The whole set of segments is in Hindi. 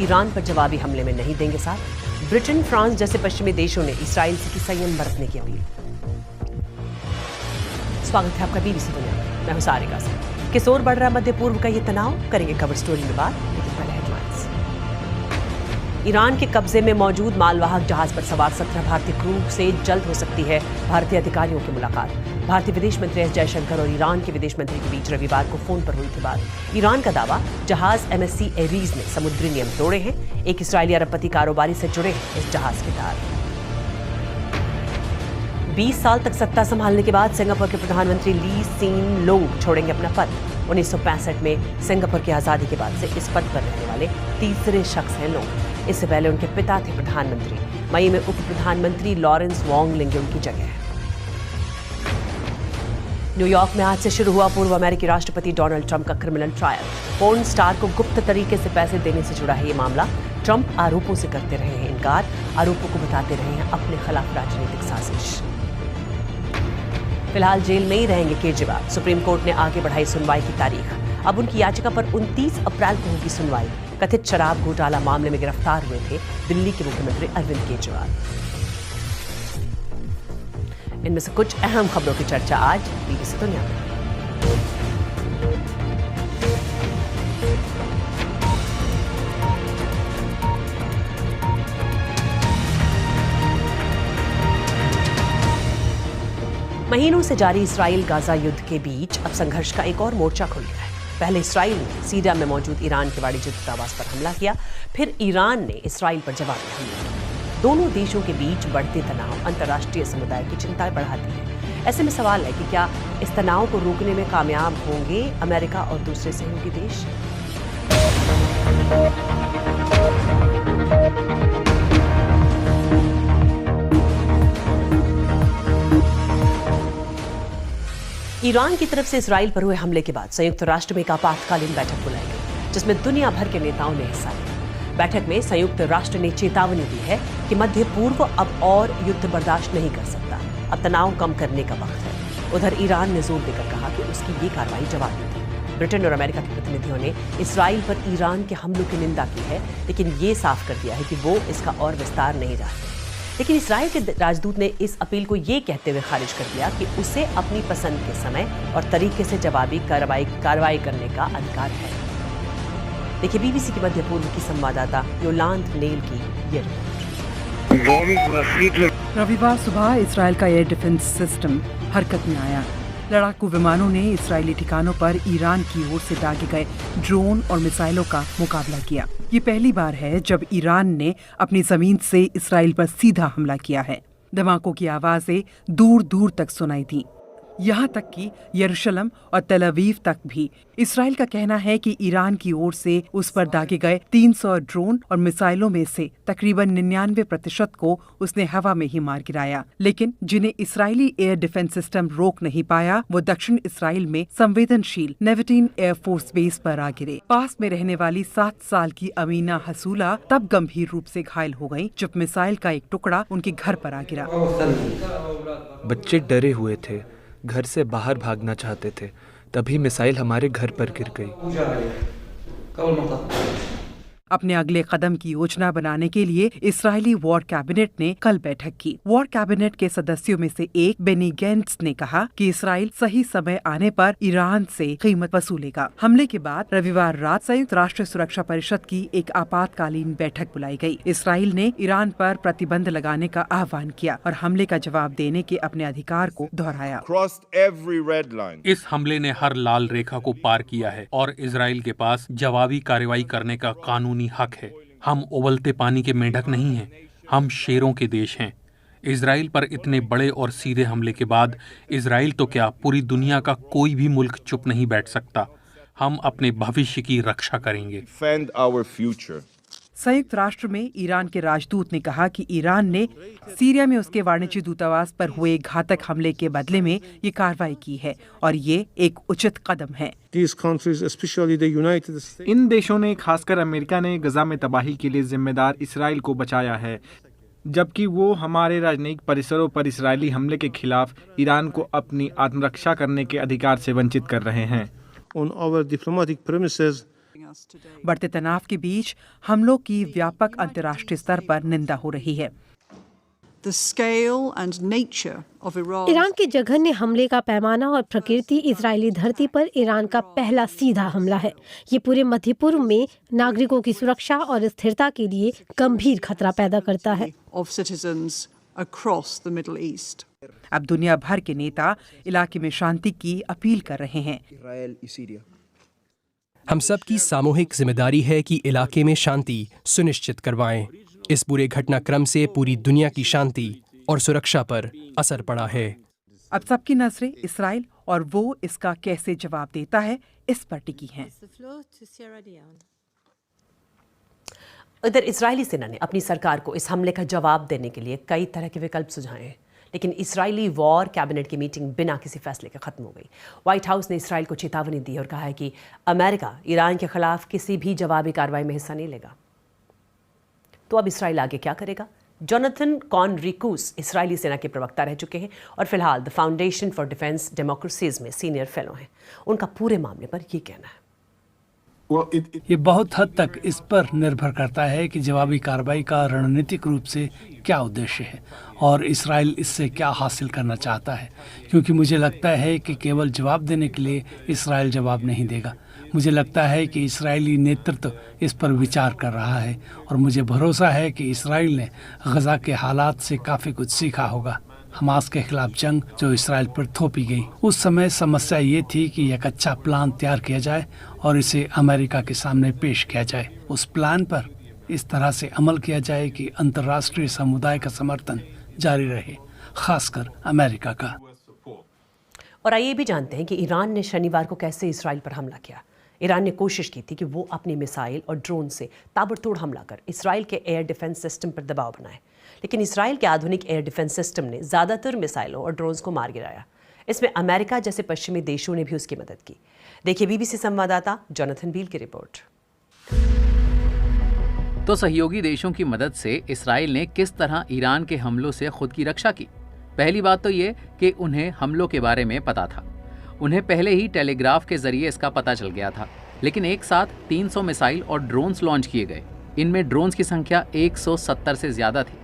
ईरान पर जवाबी हमले में नहीं देंगे साथ। ब्रिटेन, फ्रांस जैसे पश्चिमी देशों ने इसराइल से की संयम बरतने की अपील। स्वागत है आपका बीबीसी दुनिया में, मैं हूं सारिका सिंह। किस ओर बढ़ रहा मध्य पूर्व का ये तनाव, करेंगे कवर स्टोरी में बात, लेकिन पहले हेडलाइंस। ईरान के कब्जे में मौजूद मालवाहक जहाज पर सवार 17 भारतीय क्रू से जल्द हो सकती है भारतीय अधिकारियों की मुलाकात। भारतीय विदेश मंत्री एस जयशंकर और ईरान के विदेश मंत्री के बीच रविवार को फोन पर हुई थी बात। ईरान का दावा, जहाज MSC एरीज ने समुद्री नियम तोड़े हैं। एक इस्राएली अरबपति कारोबारी से जुड़े हैं इस जहाज के तार। 20 साल तक सत्ता संभालने के बाद सिंगापुर के प्रधानमंत्री ली सीन लूंग छोड़ेंगे अपना पद। 1965 में सिंगापुर की आजादी के बाद से इस पद पर रहने वाले तीसरे शख्स हैं लूंग। इससे पहले उनके पिता थे प्रधानमंत्री। मई में उप प्रधानमंत्री लॉरेंस वोंग लेंगे उनकी जगह। न्यूयॉर्क में आज से शुरू हुआ पूर्व अमेरिकी राष्ट्रपति डोनाल्ड ट्रंप का क्रिमिनल ट्रायल। पोर्न स्टार को गुप्त तरीके से पैसे देने से जुड़ा है ये मामला। ट्रंप आरोपों से करते रहे हैं इनकार, आरोपों को बताते रहे हैं अपने खिलाफ राजनीतिक साजिश। फिलहाल जेल में ही रहेंगे केजरीवाल। सुप्रीम कोर्ट ने आगे बढ़ाई सुनवाई की तारीख। अब उनकी याचिका पर 29 अप्रैल को होगी सुनवाई। कथित शराब घोटाला मामले में गिरफ्तार हुए थे दिल्ली के मुख्यमंत्री अरविंद केजरीवाल। इनमें से कुछ अहम खबरों की चर्चा आज बीबीसी दुनिया में। महीनों से जारी इसराइल गाजा युद्ध के बीच अब संघर्ष का एक और मोर्चा खुल गया है। पहले इसराइल ने सीरिया में मौजूद ईरान के वाणिज्य दूतावास पर हमला किया, फिर ईरान ने इसराइल पर जवाबी हमला किया। दोनों देशों के बीच बढ़ते तनाव अंतर्राष्ट्रीय समुदाय की चिंताएं बढ़ाती है। ऐसे में सवाल है कि क्या इस तनाव को रोकने में कामयाब होंगे अमेरिका और दूसरे सहयोगी देश? ईरान की तरफ से इसराइल पर हुए हमले के बाद संयुक्त राष्ट्र में एक आपातकालीन बैठक बुलाई गई, जिसमें दुनिया भर के नेताओं ने हिस्सा लिया। बैठक में संयुक्त राष्ट्र ने चेतावनी दी है कि मध्य पूर्व अब और युद्ध बर्दाश्त नहीं कर सकता। अब तनाव कम करने का वक्त है। उधर ईरान ने जोर देकर कहा कि उसकी ये कार्रवाई जवाबी थी। ब्रिटेन और अमेरिका के प्रतिनिधियों ने इसराइल पर ईरान के हमलों की निंदा की है, लेकिन ये साफ कर दिया है कि वो इसका और विस्तार नहीं चाहते। लेकिन इसराइल के राजदूत ने इस अपील को ये कहते हुए खारिज कर दिया कि उसे अपनी पसंद के समय और तरीके से जवाबी कार्रवाई करने का अधिकार है। देखिए बीबीसी की मध्य पूर्व की संवाददाता योलांत नेल की ये रिपोर्ट। रविवार सुबह इसराइल का एयर डिफेंस सिस्टम हरकत में आया। लड़ाकू विमानों ने इसराइली ठिकानों पर ईरान की ओर से दागे गए ड्रोन और मिसाइलों का मुकाबला किया। ये पहली बार है जब ईरान ने अपनी जमीन से इसराइल पर सीधा हमला किया है। धमाकों की आवाजें दूर दूर तक सुनाई दी, यहाँ तक कि यरूशलेम और तेल अवीव तक भी। इसराइल का कहना है कि ईरान की ओर से उस पर दागे गए 300 ड्रोन और मिसाइलों में से तकरीबन 99% को उसने हवा में ही मार गिराया। लेकिन जिन्हें इसराइली एयर डिफेंस सिस्टम रोक नहीं पाया, वो दक्षिण इसराइल में संवेदनशील नेवेटिन एयरफोर्स बेस पर आ गिरे। पास में रहने वाली 7 साल की अमीना हसूला तब गंभीर रूप से घायल हो गयी जब मिसाइल का एक टुकड़ा उनके घर पर आ गिरा। बच्चे डरे हुए थे, घर से बाहर भागना चाहते थे, तभी मिसाइल हमारे घर पर गिर गई। अपने अगले कदम की योजना बनाने के लिए इस्राएली वॉर कैबिनेट ने कल बैठक की। वॉर कैबिनेट के सदस्यों में से एक बेनी गेंट्स ने कहा कि इस्राइल सही समय आने पर ईरान से कीमत वसूलेगा। हमले के बाद रविवार रात संयुक्त राष्ट्र सुरक्षा परिषद की एक आपातकालीन बैठक बुलाई गई। इस्राइल ने ईरान पर प्रतिबंध लगाने का आह्वान किया और हमले का जवाब देने के अपने अधिकार को दोहराया। इस हमले ने हर लाल रेखा को पार किया है और इजराइल के पास जवाबी कार्रवाई करने का कानूनी हक है। हम उबलते पानी के मेंढक नहीं हैं, हम शेरों के देश हैं। इजराइल पर इतने बड़े और सीधे हमले के बाद इजराइल तो क्या, पूरी दुनिया का कोई भी मुल्क चुप नहीं बैठ सकता। हम अपने भविष्य की रक्षा करेंगे। संयुक्त राष्ट्र में ईरान के राजदूत ने कहा कि ईरान ने सीरिया में उसके वाणिज्य दूतावास पर हुए घातक हमले के बदले में ये कार्रवाई की है और ये एक उचित कदम है। इन देशों ने, खासकर अमेरिका ने, गजा में तबाही के लिए जिम्मेदार इसराइल को बचाया है, जबकि वो हमारे राजनयिक परिसरों पर इसराइली हमले के खिलाफ ईरान को अपनी आत्मरक्षा करने के अधिकार से वंचित कर रहे हैं। बढ़ते तनाव के बीच हमलों की व्यापक अंतर्राष्ट्रीय स्तर पर निंदा हो रही है। ईरान के जघन्य हमले का पैमाना और प्रकृति इजरायली धरती पर ईरान का पहला सीधा हमला है। ये पूरे मध्य पूर्व में नागरिकों की सुरक्षा और स्थिरता के लिए गंभीर खतरा पैदा करता है। अब दुनिया भर के नेता इलाके में शांति की अपील कर रहे हैं। हम सब की सामूहिक जिम्मेदारी है कि इलाके में शांति सुनिश्चित करवाएं। इस पूरे घटनाक्रम से पूरी दुनिया की शांति और सुरक्षा पर असर पड़ा है। अब सबकी नजरें इसराइल और वो इसका कैसे जवाब देता है इस पर टिकी हैं। इधर इजरायली सेना ने अपनी सरकार को इस हमले का जवाब देने के लिए कई तरह के विकल्प सुझाए हैं, लेकिन इजरायली वॉर कैबिनेट की मीटिंग बिना किसी फैसले के खत्म हो गई। व्हाइट हाउस ने इसराइल को चेतावनी दी और कहा है कि अमेरिका ईरान के खिलाफ किसी भी जवाबी कार्रवाई में हिस्सा नहीं लेगा। तो अब इसराइल आगे क्या करेगा? जोनाथन कॉनरिकूस इसराइली सेना के प्रवक्ता रह चुके हैं और फिलहाल the foundation for defence democracies में सीनियर फेलो हैं। उनका पूरे मामले पर ये कहना है। ये बहुत हद तक इस पर निर्भर करता है कि जवाबी कार्रवाई का रणनीतिक रूप से क्या उद्देश्य है और इसराइल इससे क्या हासिल करना चाहता है, क्योंकि मुझे लगता है कि केवल जवाब देने के लिए इसराइल जवाब नहीं देगा। मुझे लगता है कि इस्राएली नेतृत्व इस पर विचार कर रहा है और मुझे भरोसा है कि इसराइल ने गजा के हालात से काफ़ी कुछ सीखा होगा। हमास के खिलाफ जंग जो इसराइल पर थोपी गई, उस समय समस्या ये थी कि एक अच्छा प्लान तैयार किया जाए और इसे अमेरिका के सामने पेश किया जाए। उस प्लान पर इस तरह से अमल किया जाए कि अंतर्राष्ट्रीय समुदाय का समर्थन जारी रहे, खासकर अमेरिका का। और आइए भी जानते हैं कि ईरान ने शनिवार को कैसे इसराइल पर हमला किया। ईरान ने कोशिश की थी कि वो अपनी मिसाइल और ड्रोन से ताबड़तोड़ हमला कर इसराइल के एयर डिफेंस सिस्टम पर दबाव बनाए, लेकिन इसराइल के आधुनिक एयर डिफेंस सिस्टम ने ज़्यादातर मिसाइलों और ड्रोन्स को मार गिराया। इसमें अमेरिका जैसे पश्चिमी देशों ने भी उसकी मदद की। देखिए बीबीसी संवाददाता जोनाथन बील की रिपोर्ट। तो सहयोगी देशों की मदद से इसराइल ने किस तरह ईरान के हमलों से खुद की रक्षा की? पहली बात तो ये कि उन्हें हमलों के बारे में पता था। उन्हें पहले ही टेलीग्राफ के जरिए इसका पता चल गया था, लेकिन एक साथ 300 मिसाइल और ड्रोन्स लॉन्च किए गए। इनमें ड्रोन्स की संख्या 170 से ज़्यादा थी।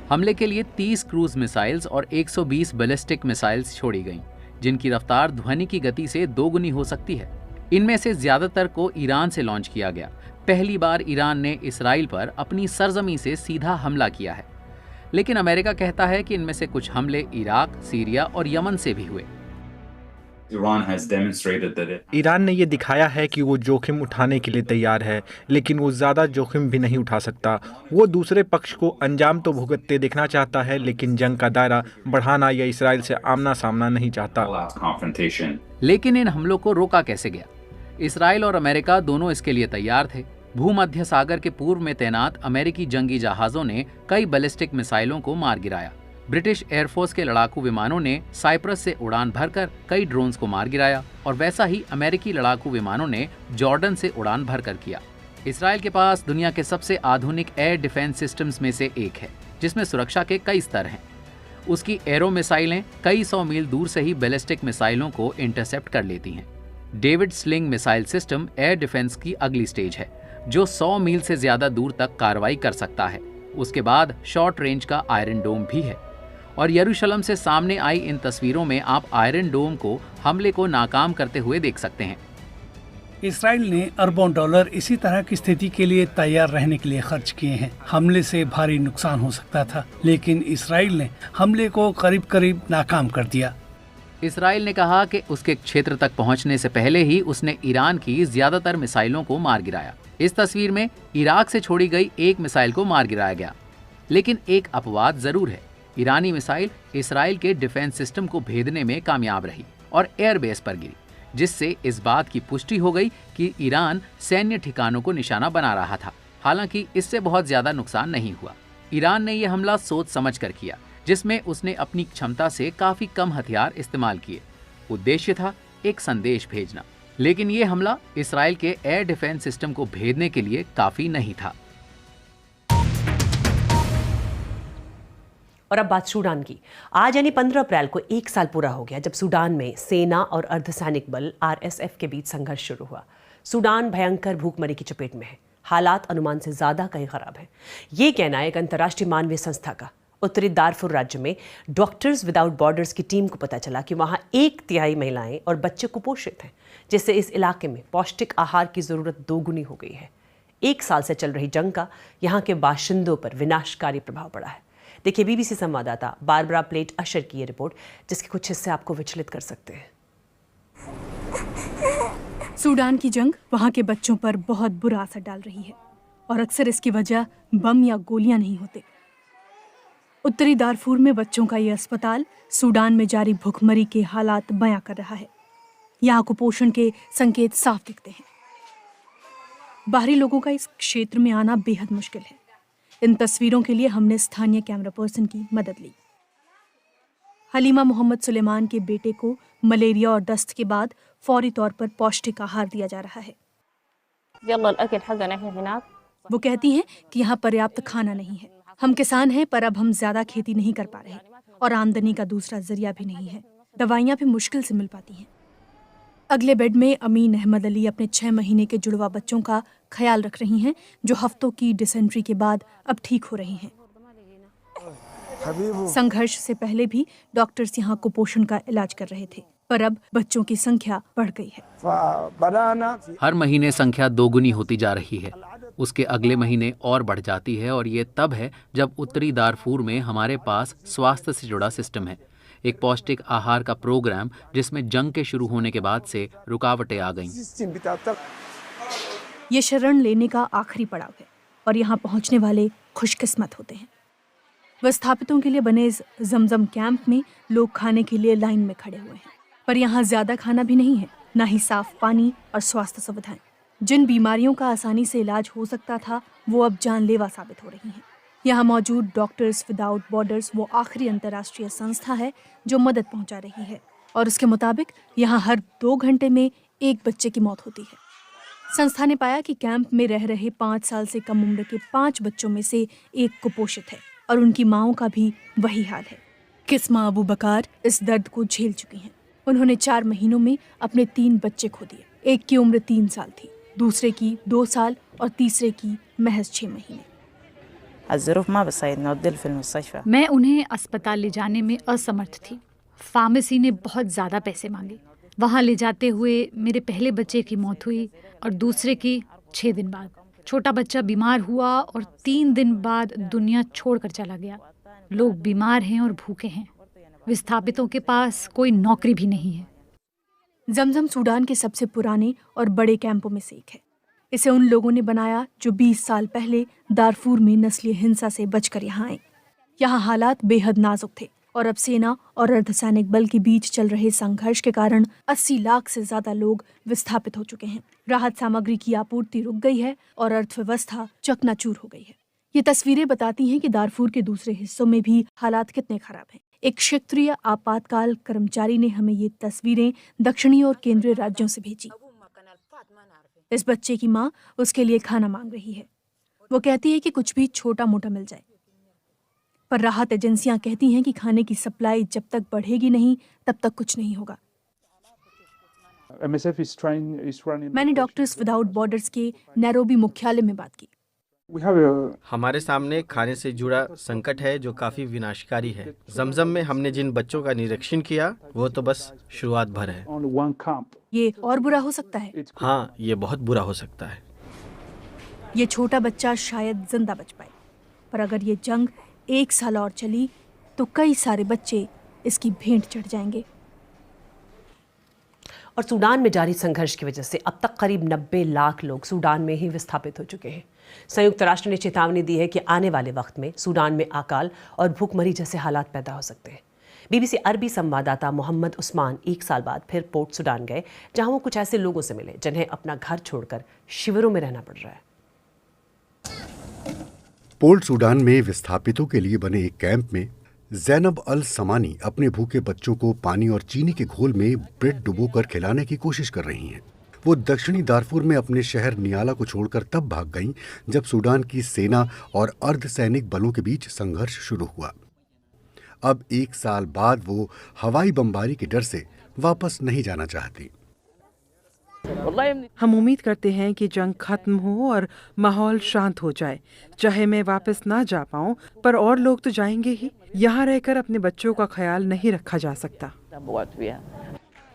हमले के लिए 30 क्रूज मिसाइल्स और 120 बैलिस्टिक मिसाइल्स छोड़ी गईं, जिनकी रफ्तार ध्वनि की गति से 2 गुनी हो सकती है। इनमें से ज़्यादातर को ईरान से लॉन्च किया गया। पहली बार ईरान ने इसराइल पर अपनी सरजमी से सीधा हमला किया है, लेकिन अमेरिका कहता है कि इनमें से कुछ हमले इराक, सीरिया और यमन से भी हुए। ईरान ने ये दिखाया है कि वो जोखिम उठाने के लिए तैयार है, लेकिन वो ज़्यादा जोखिम भी नहीं उठा सकता। वो दूसरे पक्ष को अंजाम तो भुगतते देखना चाहता है, लेकिन जंग का दायरा बढ़ाना या इसराइल से आमना सामना नहीं चाहता। लेकिन इन हमलों को रोका कैसे गया? इसराइल और अमेरिका दोनों इसके लिए तैयार थे। भूमध्य सागर के पूर्व में तैनात अमेरिकी जंगी जहाज़ों ने कई बैलिस्टिक मिसाइलों को मार गिराया। ब्रिटिश एयरफोर्स के लड़ाकू विमानों ने साइप्रस से उड़ान भरकर कई ड्रोन्स को मार गिराया, और वैसा ही अमेरिकी लड़ाकू विमानों ने जॉर्डन से उड़ान भरकर किया। इसराइल के पास दुनिया के सबसे आधुनिक एयर डिफेंस सिस्टम्स में से एक है, जिसमें सुरक्षा के कई स्तर हैं। उसकी एरो मिसाइलें कई 100 मील दूर से ही बैलिस्टिक मिसाइलों को इंटरसेप्ट कर लेती हैं। David sling missile system air defence की अगली स्टेज है, जो 100 मील से ज्यादा दूर तक कार्रवाई कर सकता है। उसके बाद शॉर्ट रेंज का आयरन डोम भी है, और यरूशलेम से सामने आई इन तस्वीरों में आप आयरन डोम को हमले को नाकाम करते हुए देख सकते हैं। इसराइल ने अरबों डॉलर इसी तरह की स्थिति के लिए तैयार रहने के लिए खर्च किए हैं। हमले से भारी नुकसान हो सकता था, लेकिन इसराइल ने हमले को करीब करीब नाकाम कर दिया। इसराइल ने कहा कि उसके क्षेत्र तक पहुंचने से पहले ही उसने ईरान की ज्यादातर मिसाइलों को मार गिराया। इस तस्वीर में इराक से छोड़ी गई एक मिसाइल को मार गिराया गया, लेकिन एक अपवाद जरूर है। ईरानी मिसाइल इसराइल के डिफेंस सिस्टम को भेदने में कामयाब रही और एयरबेस पर गिरी, जिससे इस बात की पुष्टि हो गई कि ईरान सैन्य ठिकानों को निशाना बना रहा था। हालांकि इससे बहुत ज्यादा नुकसान नहीं हुआ। ईरान ने यह हमला सोच समझकर किया, जिसमें उसने अपनी क्षमता से काफी कम हथियार इस्तेमाल किए। उद्देश्य था एक संदेश भेजना, लेकिन यह हमला इसराइल के एयर डिफेंस सिस्टम को भेदने के लिए काफी नहीं था। और अब बात सूडान की। आज यानी 15 अप्रैल को 1 साल पूरा हो गया जब सूडान में सेना और अर्धसैनिक बल RSF के बीच संघर्ष शुरू हुआ। सूडान भयंकर भूखमरी की चपेट में है। हालात अनुमान से ज्यादा कहीं खराब है। ये कहना है एक अंतर्राष्ट्रीय मानवीय संस्था का। उत्तरी दारफुर राज्य में डॉक्टर्स विदाउट बॉर्डर्स की टीम को पता चला कि वहां 1/3 महिलाएं और बच्चे कुपोषित हैं, जिससे इस इलाके में पौष्टिक आहार की जरूरत दोगुनी हो गई है। 1 साल से चल रही जंग का यहाँ के बाशिंदों पर विनाशकारी प्रभाव पड़ा है। देखिए बीबीसी संवाददाता बारबरा प्लेट अशर की ये रिपोर्ट, जिसके कुछ हिस्से आपको विचलित कर सकते हैं। सूडान की जंग वहाँ के बच्चों पर बहुत बुरा असर डाल रही है और अक्सर इसकी वजह बम या गोलियां नहीं होते। उत्तरी दारफूर में बच्चों का ये अस्पताल सूडान में जारी भूखमरी के हालात बयां कर रहा है। यहाँ कुपोषण के संकेत साफ दिखते हैं। बाहरी लोगों का इस क्षेत्र में आना बेहद मुश्किल है। इन तस्वीरों के लिए हमने स्थानीय कैमरा पर्सन की मदद ली। हलीमा मोहम्मद सुलेमान के बेटे को मलेरिया और दस्त के बाद फौरी तौर पर पौष्टिक आहार दिया जा रहा है। वो कहती हैं कि यहाँ पर्याप्त खाना नहीं है। हम किसान हैं, पर अब हम ज्यादा खेती नहीं कर पा रहे और आमदनी का दूसरा जरिया भी नहीं है। दवाइयाँ भी मुश्किल से मिल पाती हैं। अगले बेड में अमीन अहमद अली अपने 6 महीने के जुड़वा बच्चों का ख्याल रख रही हैं, जो हफ्तों की डिसेंट्री के बाद अब ठीक हो रही हैं। संघर्ष से पहले भी डॉक्टर्स यहाँ कुपोषण का इलाज कर रहे थे, पर अब बच्चों की संख्या बढ़ गई है। हर महीने संख्या दोगुनी होती जा रही है। उसके अगले महीने और बढ़ जाती है और ये तब है जब उत्तरी दारफूर में हमारे पास स्वास्थ्य से जुड़ा सिस्टम है, एक पौष्टिक आहार का प्रोग्राम जिसमें जंग के शुरू होने के बाद से रुकावटें आ गईं। ये शरण लेने का आखिरी पड़ाव है और यहाँ पहुँचने वाले खुशकिस्मत होते हैं। विस्थापितों के लिए बने इस जमजम कैंप में लोग खाने के लिए लाइन में खड़े हुए हैं, पर यहाँ ज्यादा खाना भी नहीं है, ना ही साफ पानी और स्वास्थ्य सुविधाएं। जिन बीमारियों का आसानी से इलाज हो सकता था वो अब जानलेवा साबित हो रही हैं। यहाँ मौजूद डॉक्टर्स विदाउट बॉर्डर्स वो आखिरी अंतर्राष्ट्रीय संस्था है जो मदद पहुँचा रही है और उसके मुताबिक यहाँ हर 2 घंटे में एक बच्चे की मौत होती है। संस्था ने पाया कि कैंप में रह रहे 5 साल से कम उम्र के 5 बच्चों में से एक कुपोषित है और उनकी माओं का भी वही हाल है। किस्मा अबू बकार इस दर्द को झेल चुकी हैं। उन्होंने 4 महीनों में अपने 3 बच्चे खो दिए। एक की उम्र 3 साल थी, दूसरे की 2 साल और तीसरे की महज 6 महीने। मैं उन्हें अस्पताल ले जाने में असमर्थ थी। फार्मेसी ने बहुत ज़्यादा पैसे मांगे। वहाँ ले जाते हुए मेरे पहले बच्चे की मौत हुई और दूसरे की 6 दिन बाद। छोटा बच्चा बीमार हुआ और 3 दिन बाद दुनिया छोड़कर चला गया। लोग बीमार हैं और भूखे हैं। विस्थापितों के पास कोई नौकरी भी नहीं है। जमजम सूडान के सबसे पुराने और बड़े कैंपों में से एक है। इसे उन लोगों ने बनाया जो 20 साल पहले दारफूर में नस्लीय हिंसा से बचकर यहाँ आए। यहाँ हालात बेहद नाजुक थे और अब सेना और अर्धसैनिक बल के बीच चल रहे संघर्ष के कारण 80 लाख से ज्यादा लोग विस्थापित हो चुके हैं। राहत सामग्री की आपूर्ति रुक गई है और अर्थव्यवस्था चकनाचूर हो गई है। ये तस्वीरें बताती हैं कि दारफूर के दूसरे हिस्सों में भी हालात कितने खराब हैं। एक क्षेत्रीय आपातकाल कर्मचारी ने हमें ये तस्वीरें दक्षिणी और केंद्रीय राज्यों से भेजी। इस बच्चे की माँ उसके लिए खाना मांग रही है। वो कहती है कि कुछ भी छोटा मोटा मिल जाए, पर राहत एजेंसियां कहती हैं कि खाने की सप्लाई जब तक बढ़ेगी नहीं तब तक कुछ नहीं होगा। मैंने डॉक्टर्स विदाउट बॉर्डर्स के नैरोबी मुख्यालय में बात की। हमारे सामने खाने से जुड़ा संकट है जो काफी विनाशकारी है। जमजम में हमने जिन बच्चों का निरीक्षण किया वो तो बस शुरुआत भर है। ये और बुरा हो सकता है। हाँ, ये बहुत बुरा हो सकता है। ये छोटा बच्चा शायद जिंदा बच पाए, पर अगर ये जंग 1 साल और चली तो कई सारे बच्चे इसकी भेंट चढ़ जाएंगे। और सूडान में जारी संघर्ष की वजह से अब तक करीब 90 लाख लोग सूडान में ही विस्थापित हो चुके हैं। संयुक्त राष्ट्र ने चेतावनी दी है कि आने वाले वक्त में सूडान में अकाल और भूखमरी जैसे हालात पैदा हो सकते हैं। बीबीसी अरबी संवाददाता मोहम्मद उस्मान 1 साल बाद फिर पोर्ट सूडान गए, जहां वो कुछ ऐसे लोगों से मिले जिन्हें अपना घर छोड़कर शिविरों में रहना पड़ रहा है। पोर्ट सूडान में विस्थापितों के लिए बने एक कैंप में जैनब अल समानी अपने भूखे बच्चों को पानी और चीनी के घोल में ब्रेड डुबोकर खिलाने की कोशिश कर रही हैं। वो दक्षिणी दारफूर में अपने शहर नियाला को छोड़कर तब भाग गईं जब सूडान की सेना और अर्धसैनिक बलों के बीच संघर्ष शुरू हुआ। अब 1 साल बाद वो हवाई बमबारी के डर से वापस नहीं जाना चाहती। हम उम्मीद करते हैं कि जंग खत्म हो और माहौल शांत हो जाए। चाहे मैं वापस ना जा पाऊं, पर और लोग तो जाएंगे ही। यहाँ रहकर अपने बच्चों का ख्याल नहीं रखा जा सकता।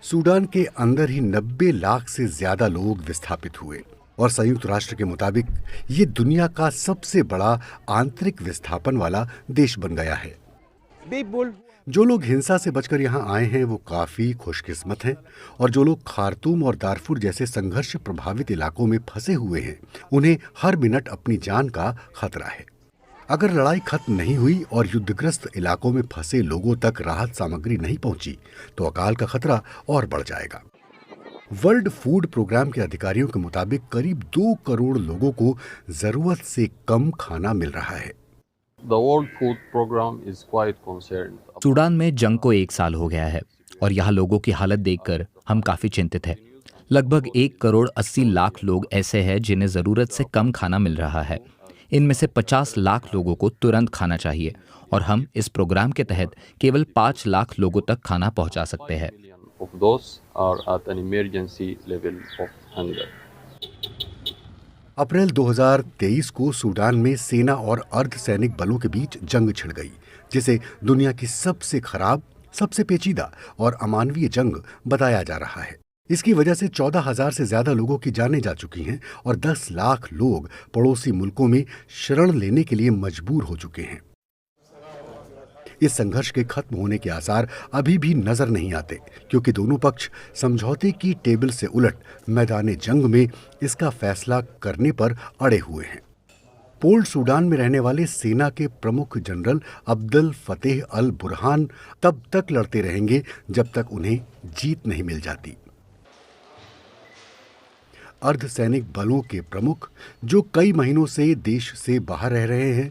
सूडान के अंदर ही 90 लाख से ज्यादा लोग विस्थापित हुए और संयुक्त राष्ट्र के मुताबिक ये दुनिया का सबसे बड़ा आंतरिक विस्थापन वाला देश बन गया है। जो लोग हिंसा से बचकर यहाँ आए हैं वो काफी खुशकिस्मत हैं, और जो लोग खार्तूम और दारफुर जैसे संघर्ष प्रभावित इलाकों में फंसे हुए हैं उन्हें हर मिनट अपनी जान का खतरा है। अगर लड़ाई खत्म नहीं हुई और युद्धग्रस्त इलाकों में फंसे लोगों तक राहत सामग्री नहीं पहुंची तो अकाल का खतरा और बढ़ जाएगा। वर्ल्ड फूड प्रोग्राम के अधिकारियों के मुताबिक करीब 2 करोड़ लोगों को जरूरत से कम खाना मिल रहा है। सूडान में जंग को 1 साल हो गया है और यहाँ लोगों की हालत देखकर हम काफी चिंतित हैं। लगभग 1 करोड़ 80 लाख लोग ऐसे हैं जिन्हें जरूरत से कम खाना मिल रहा है। इनमें से 50 लाख लोगों को तुरंत खाना चाहिए और हम इस प्रोग्राम के तहत केवल 5 लाख लोगों तक खाना पहुंचा सकते हैं। अप्रैल 2023 को सूडान में सेना और अर्धसैनिक बलों के बीच जंग छिड़ गई, जिसे दुनिया की सबसे खराब, सबसे पेचीदा और अमानवीय जंग बताया जा रहा है। इसकी वजह से 14,000 से ज्यादा लोगों की जानें जा चुकी हैं और 10 लाख लोग पड़ोसी मुल्कों में शरण लेने के लिए मजबूर हो चुके हैं। इस संघर्ष के खत्म होने के आसार अभी भी नजर नहीं आते, क्योंकि दोनों पक्ष समझौते की टेबल से उलट मैदान जंग में इसका फैसला करने पर अड़े हुए हैं। पोर्ट सूडान में रहने वाले सेना के प्रमुख जनरल अब्दुल फतेह अल बुरहान तब तक लड़ते रहेंगे जब तक उन्हें जीत नहीं मिल जाती। अर्धसैनिक बलों के प्रमुख, जो कई महीनों से देश से बाहर रह रहे हैं,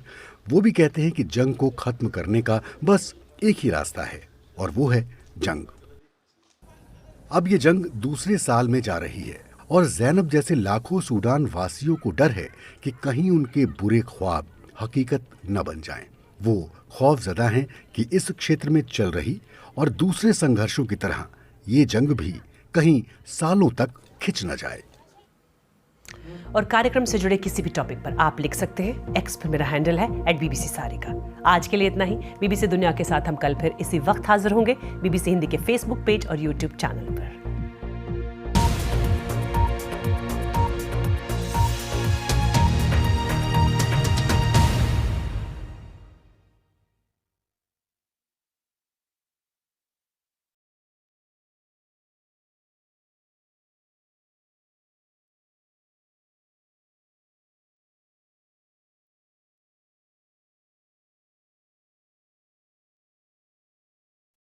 वो भी कहते हैं कि जंग को खत्म करने का बस एक ही रास्ता है और वो है जंग। अब ये जंग दूसरे साल में जा रही है और ज़ैनब जैसे लाखों सूडान वासियों को डर है कि कहीं उनके बुरे ख्वाब हकीकत न बन जाएं। वो खौफजदा हैं कि इस क्षेत्र में चल रही और दूसरे संघर्षों की तरह ये जंग भी कहीं सालों तक खिंच न जाए। और कार्यक्रम से जुड़े किसी भी टॉपिक पर आप लिख सकते हैं। एक्स पर मेरा हैंडल है @BBC सारिका। आज के लिए इतना ही। BBC दुनिया के साथ हम कल फिर इसी वक्त हाजिर होंगे BBC हिंदी के फेसबुक पेज और YouTube चैनल पर।